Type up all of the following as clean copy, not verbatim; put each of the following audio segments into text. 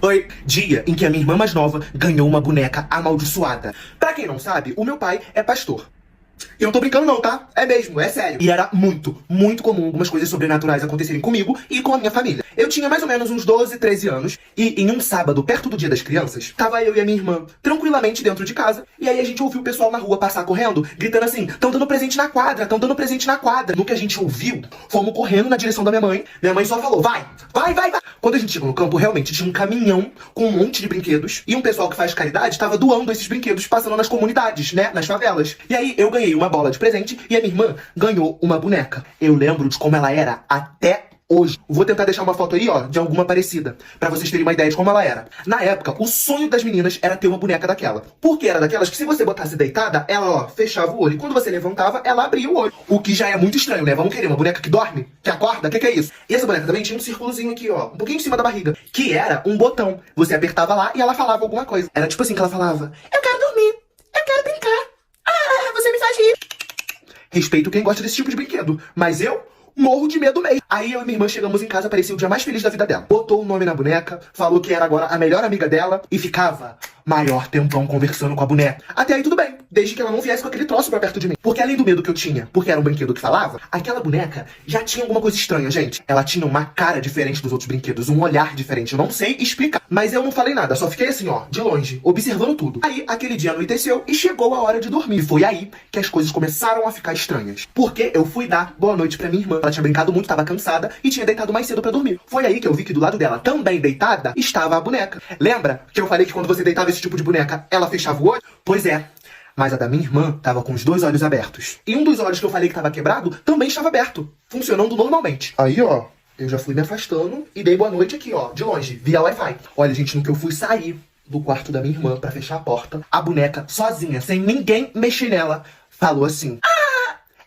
Foi dia em que a minha irmã mais nova ganhou uma boneca amaldiçoada. Pra quem não sabe, o meu pai é pastor. E eu não tô brincando não, tá? É mesmo, é sério. E era muito comum algumas coisas sobrenaturais acontecerem comigo e com a minha família. Eu tinha mais ou menos uns 12, 13 anos e em um sábado, perto do Dia das Crianças, tava eu e a minha irmã tranquilamente dentro de casa. E aí a gente ouviu o pessoal na rua passar correndo, gritando assim: tão dando presente na quadra, tão dando presente na quadra. No que a gente ouviu, fomos correndo na direção da minha mãe. Minha mãe só falou: vai, vai, vai, vai. Quando a gente chegou no campo, realmente tinha um caminhão com um monte de brinquedos. E um pessoal que faz caridade tava doando esses brinquedos, passando nas comunidades, né, nas favelas. E aí eu ganhei uma bola de presente e a minha irmã ganhou uma boneca. Eu lembro de como ela era até hoje. Vou tentar deixar uma foto aí, ó, de alguma parecida, pra vocês terem uma ideia de como ela era. Na época, o sonho das meninas era ter uma boneca daquela. Porque era daquelas que se você botasse deitada, ela, ó, fechava o olho. E quando você levantava, ela abria o olho. O que já é muito estranho, né? Vamos querer uma boneca que dorme? Que acorda? O que é isso? E essa boneca também tinha um círculozinho aqui, ó, um pouquinho em cima da barriga, que era um botão. Você apertava lá e ela falava alguma coisa. Era tipo assim que ela falava: eu quero dormir, eu quero brincar. Ah, você me faz rir. Respeito quem gosta desse tipo de brinquedo, mas eu morro de medo mesmo. Aí eu e minha irmã chegamos em casa, parecia o dia mais feliz da vida dela. Botou o nome na boneca, falou que era agora a melhor amiga dela e ficava maior tempão conversando com a boneca. Até aí tudo bem, desde que ela não viesse com aquele troço pra perto de mim. Porque além do medo que eu tinha, porque era um brinquedo que falava, aquela boneca já tinha alguma coisa estranha, gente. Ela tinha uma cara diferente dos outros brinquedos, um olhar diferente. Eu não sei explicar, mas eu não falei nada, só fiquei assim, ó, de longe, observando tudo. Aí aquele dia anoiteceu e chegou a hora de dormir. E foi aí que as coisas começaram a ficar estranhas. Porque eu fui dar boa noite pra minha irmã. Ela tinha brincado muito, tava cansada e tinha deitado mais cedo pra dormir. Foi aí que eu vi que do lado dela, também deitada, estava a boneca. Lembra que eu falei que quando você deitava esse tipo de boneca, ela fechava o olho? Pois é. Mas a da minha irmã tava com os dois olhos abertos. E um dos olhos que eu falei que tava quebrado também estava aberto, funcionando normalmente. Aí, ó, eu já fui me afastando e dei boa noite aqui, ó, de longe, via Wi-Fi. Olha, gente, no que eu fui sair do quarto da minha irmã pra fechar a porta, a boneca, sozinha, sem ninguém mexer nela, falou assim: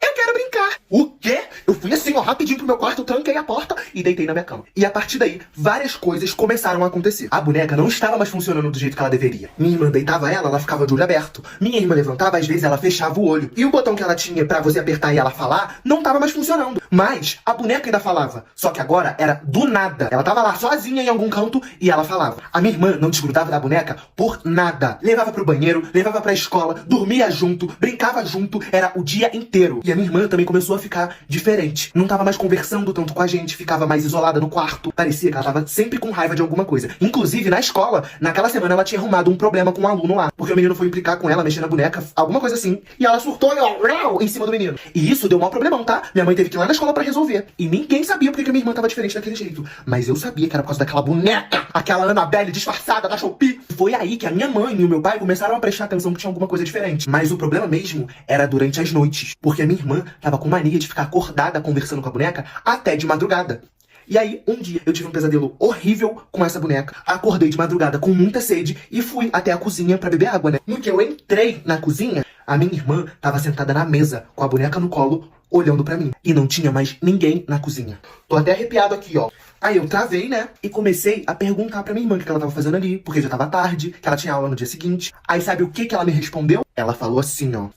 eu quero brincar. O quê? Eu fui assim, ó, rapidinho pro meu quarto, tranquei a porta e deitei na minha cama. E a partir daí, várias coisas começaram a acontecer. A boneca não estava mais funcionando do jeito que ela deveria. Minha irmã deitava ela ficava de olho aberto. Minha irmã levantava, às vezes ela fechava o olho. E o botão que ela tinha pra você apertar e ela falar, não tava mais funcionando. Mas a boneca ainda falava. Só que agora era do nada. Ela tava lá sozinha em algum canto e ela falava. A minha irmã não desgrudava da boneca por nada. Levava pro banheiro, levava pra escola, dormia junto, brincava junto, era o dia inteiro. E a minha irmã também começou a ficar diferente. Não tava mais conversando tanto com a gente, ficava mais isolada no quarto. Parecia que ela tava sempre com raiva de alguma coisa. Inclusive, na escola, naquela semana ela tinha arrumado um problema com um aluno lá. Porque o menino foi implicar com ela, mexer na boneca, alguma coisa assim. E ela surtou, ó, em cima do menino. E isso deu um mau problemão, tá? Minha mãe teve que ir lá na escola pra resolver. E ninguém sabia porque que a minha irmã tava diferente daquele jeito. Mas eu sabia que era por causa daquela boneca, aquela Annabelle disfarçada da Shopee. Foi aí que a minha mãe e o meu pai começaram a prestar atenção que tinha alguma coisa diferente. Mas o problema mesmo era durante as noites. Porque a minha irmã tava com mania de ficar acordada conversando com a boneca até de madrugada. E aí, um dia, eu tive um pesadelo horrível com essa boneca. Acordei de madrugada com muita sede e fui até a cozinha pra beber água, né? No que eu entrei na cozinha, a minha irmã tava sentada na mesa, com a boneca no colo, olhando pra mim. E não tinha mais ninguém na cozinha. Tô até arrepiado aqui, ó. Aí eu travei, né? E comecei a perguntar pra minha irmã o que ela tava fazendo ali, porque já tava tarde, que ela tinha aula no dia seguinte. Aí sabe o que ela me respondeu? Ela falou assim, ó.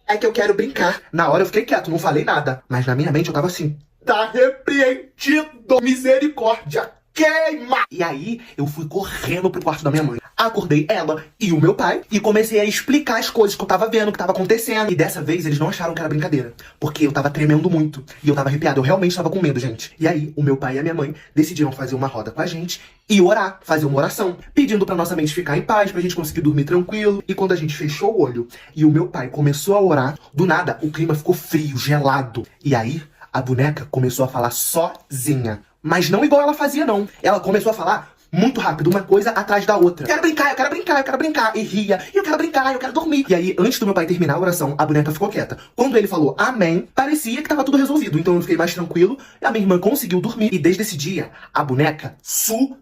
É que eu quero brincar. Na hora eu fiquei quieto, não falei nada. Mas na minha mente eu tava assim: tá repreendido, misericórdia, queima! E aí eu fui correndo pro quarto da minha mãe. Acordei ela e o meu pai e comecei a explicar as coisas que eu tava vendo, que tava acontecendo. E dessa vez eles não acharam que era brincadeira, porque eu tava tremendo muito e eu tava arrepiado, eu realmente tava com medo, gente. E aí o meu pai e a minha mãe decidiram fazer uma roda com a gente e orar, fazer uma oração, pedindo pra nossa mente ficar em paz, pra gente conseguir dormir tranquilo. E quando a gente fechou o olho e o meu pai começou a orar, do nada o clima ficou frio, gelado. E aí a boneca começou a falar sozinha. Mas não igual ela fazia, não. Ela começou a falar muito rápido, uma coisa atrás da outra. Quero brincar, eu quero brincar, eu quero brincar. E ria, eu quero brincar, eu quero dormir. E aí, antes do meu pai terminar a oração, a boneca ficou quieta. Quando ele falou amém, parecia que tava tudo resolvido. Então eu fiquei mais tranquilo, e a minha irmã conseguiu dormir. E desde esse dia, a boneca sumiu.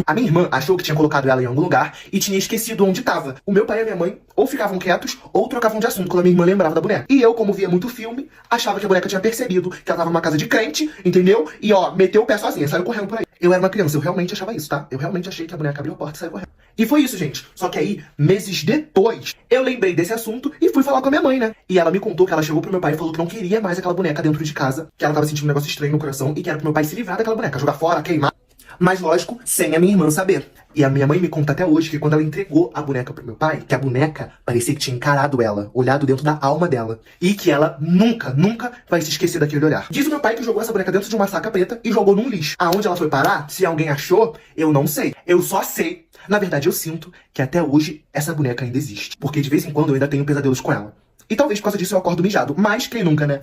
A minha irmã achou que tinha colocado ela em algum lugar e tinha esquecido onde tava. O meu pai e a minha mãe ou ficavam quietos ou trocavam de assunto quando a minha irmã lembrava da boneca. E eu, como via muito filme, achava que a boneca tinha percebido que ela tava numa casa de crente, entendeu? E ó, meteu o pé sozinha, saiu correndo por aí. Eu era uma criança, eu realmente achava isso, tá? Eu realmente achei que a boneca abriu a porta e saiu correndo. E foi isso, gente. Só que aí, meses depois, eu lembrei desse assunto e fui falar com a minha mãe, né? E ela me contou que ela chegou pro meu pai e falou que não queria mais aquela boneca dentro de casa, que ela tava sentindo um negócio estranho no coração e que era pro meu pai se livrar daquela boneca, jogar fora, queimar. Mas lógico, sem a minha irmã saber. E a minha mãe me conta até hoje que quando ela entregou a boneca pro meu pai, que a boneca parecia que tinha encarado ela, olhado dentro da alma dela. E que ela nunca, nunca vai se esquecer daquele olhar. Diz o meu pai que jogou essa boneca dentro de uma saca preta e jogou num lixo. Aonde ela foi parar, se alguém achou, eu não sei. Eu só sei. Na verdade, eu sinto que até hoje essa boneca ainda existe. Porque de vez em quando eu ainda tenho pesadelos com ela. E talvez por causa disso eu acordo mijado. Mas quem nunca, né?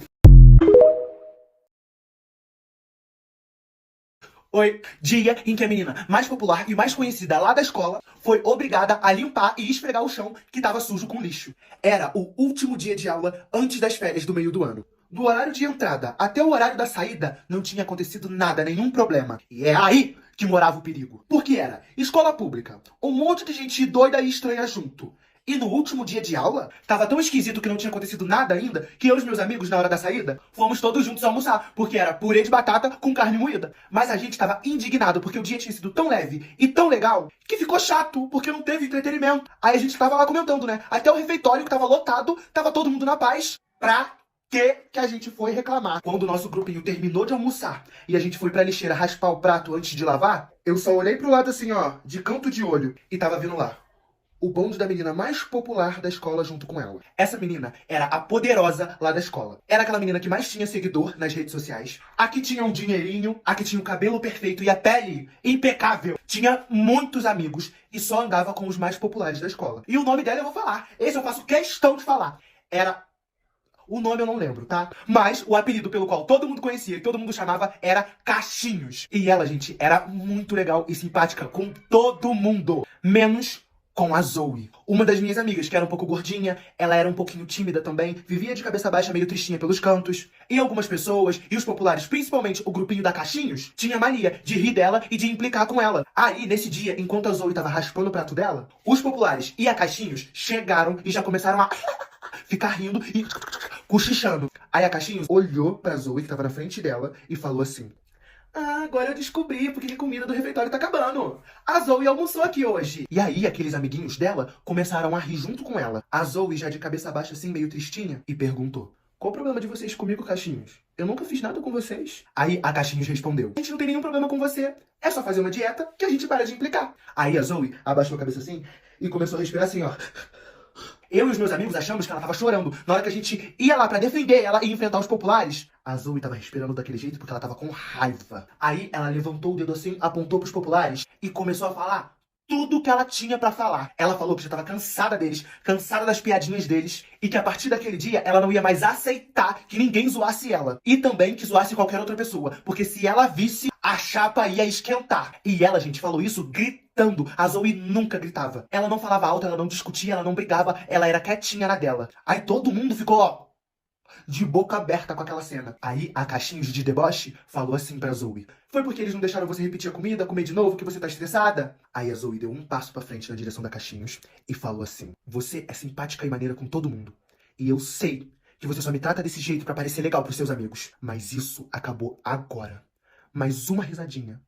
Oi, dia em que a menina mais popular e mais conhecida lá da escola foi obrigada a limpar e esfregar o chão que estava sujo com lixo. Era o último dia de aula antes das férias do meio do ano. Do horário de entrada até o horário da saída não tinha acontecido nada, nenhum problema. E é aí que morava o perigo. Porque era escola pública, um monte de gente doida e estranha junto. E no último dia de aula, tava tão esquisito que não tinha acontecido nada ainda, que eu e os meus amigos, na hora da saída, fomos todos juntos almoçar, porque era purê de batata com carne moída. Mas a gente tava indignado, porque o dia tinha sido tão leve e tão legal, que ficou chato, porque não teve entretenimento. Aí a gente tava lá comentando, né? Até o refeitório, que tava lotado, tava todo mundo na paz. Pra que a gente foi reclamar? Quando o nosso grupinho terminou de almoçar e a gente foi pra lixeira raspar o prato antes de lavar, eu só olhei pro lado assim, ó, de canto de olho, e tava vindo lá o bonde da menina mais popular da escola junto com ela. Essa menina era a poderosa lá da escola. Era aquela menina que mais tinha seguidor nas redes sociais. A que tinha um dinheirinho, a que tinha o cabelo perfeito e a pele impecável. Tinha muitos amigos e só andava com os mais populares da escola. E o nome dela eu vou falar. Esse eu faço questão de falar. Era... O nome eu não lembro, tá? Mas o apelido pelo qual todo mundo conhecia e todo mundo chamava era Cachinhos. E ela, gente, era muito legal e simpática com todo mundo. Menos com a Zoe. Uma das minhas amigas, que era um pouco gordinha, ela era um pouquinho tímida também, vivia de cabeça baixa, meio tristinha pelos cantos. E algumas pessoas, e os populares, principalmente o grupinho da Cachinhos, tinha mania de rir dela e de implicar com ela. Aí, nesse dia, enquanto a Zoe tava raspando o prato dela, os populares e a Cachinhos chegaram e já começaram a ficar rindo e cochichando. Aí a Cachinhos olhou pra Zoe, que tava na frente dela, e falou assim: ah, agora eu descobri porque a comida do refeitório tá acabando. A Zoe almoçou aqui hoje. E aí, aqueles amiguinhos dela começaram a rir junto com ela. A Zoe, já de cabeça baixa assim, meio tristinha, e perguntou: qual o problema de vocês comigo, Cachinhos? Eu nunca fiz nada com vocês. Aí a Cachinhos respondeu: a gente não tem nenhum problema com você. É só fazer uma dieta que a gente para de implicar. Aí a Zoe abaixou a cabeça assim e começou a respirar assim, ó. Eu e os meus amigos achamos que ela tava chorando. Na hora que a gente ia lá pra defender ela e enfrentar os populares, a Zoe tava respirando daquele jeito porque ela tava com raiva. Aí ela levantou o dedo assim, apontou pros populares e começou a falar tudo que ela tinha pra falar. Ela falou que já tava cansada deles, cansada das piadinhas deles, e que a partir daquele dia ela não ia mais aceitar que ninguém zoasse ela. E também que zoasse qualquer outra pessoa, porque se ela visse, a chapa ia esquentar. E ela, gente, falou isso gritando. A Zoe nunca gritava. Ela não falava alto, ela não discutia, ela não brigava, ela era quietinha na dela. Aí todo mundo ficou, ó, de boca aberta com aquela cena. Aí a Cachinhos de deboche falou assim pra Zoe: foi porque eles não deixaram você repetir a comida, comer de novo, que você tá estressada? Aí a Zoe deu um passo pra frente na direção da Cachinhos e falou assim: você é simpática e maneira com todo mundo. E eu sei que você só me trata desse jeito pra parecer legal pros seus amigos. Mas isso acabou agora. Mais uma risadinha,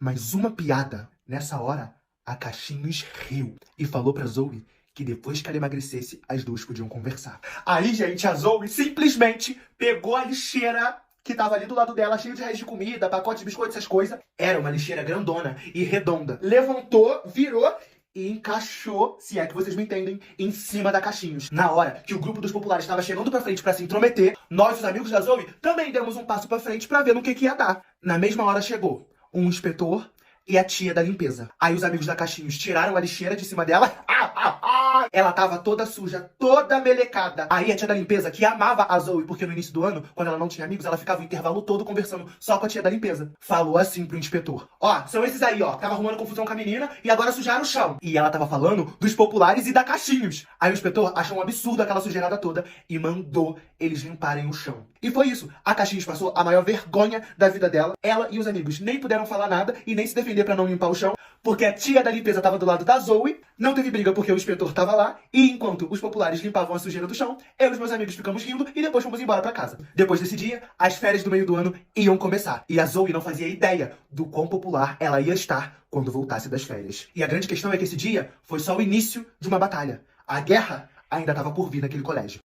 mais uma piada. Nessa hora, a Cachinhos riu e falou pra Zoe que depois que ela emagrecesse, as duas podiam conversar. Aí, gente, a Zoe simplesmente pegou a lixeira que tava ali do lado dela, cheio de restos de comida, pacote de biscoito, essas coisas. Era uma lixeira grandona e redonda. Levantou, virou e encaixou, se é que vocês me entendem, em cima da Cachinhos. Na hora que o grupo dos populares estava chegando pra frente pra se intrometer, nós, os amigos da Zoe, também demos um passo pra frente pra ver no que ia dar. Na mesma hora chegou um inspetor e a tia da limpeza. Aí os amigos da Cachinhos tiraram a lixeira de cima dela. Ela tava toda suja, toda melecada. Aí a tia da limpeza, que amava a Zoe, porque no início do ano, quando ela não tinha amigos, ela ficava o intervalo todo conversando só com a tia da limpeza. Falou assim pro inspetor: ó, são esses aí, ó, tava arrumando confusão com a menina e agora sujaram o chão. E ela tava falando dos populares e da Cachinhos. Aí o inspetor achou um absurdo aquela sujeirada toda e mandou eles limparem o chão. E foi isso. A Cachinhos passou a maior vergonha da vida dela. Ela e os amigos nem puderam falar nada e nem se defender pra não limpar o chão, porque a tia da limpeza tava do lado da Zoe, não teve briga porque o inspetor tava lá, e enquanto os populares limpavam a sujeira do chão, eu e os meus amigos ficamos rindo e depois fomos embora pra casa. Depois desse dia, as férias do meio do ano iam começar, e a Zoe não fazia ideia do quão popular ela ia estar quando voltasse das férias. E a grande questão é que esse dia foi só o início de uma batalha. A guerra ainda estava por vir naquele colégio.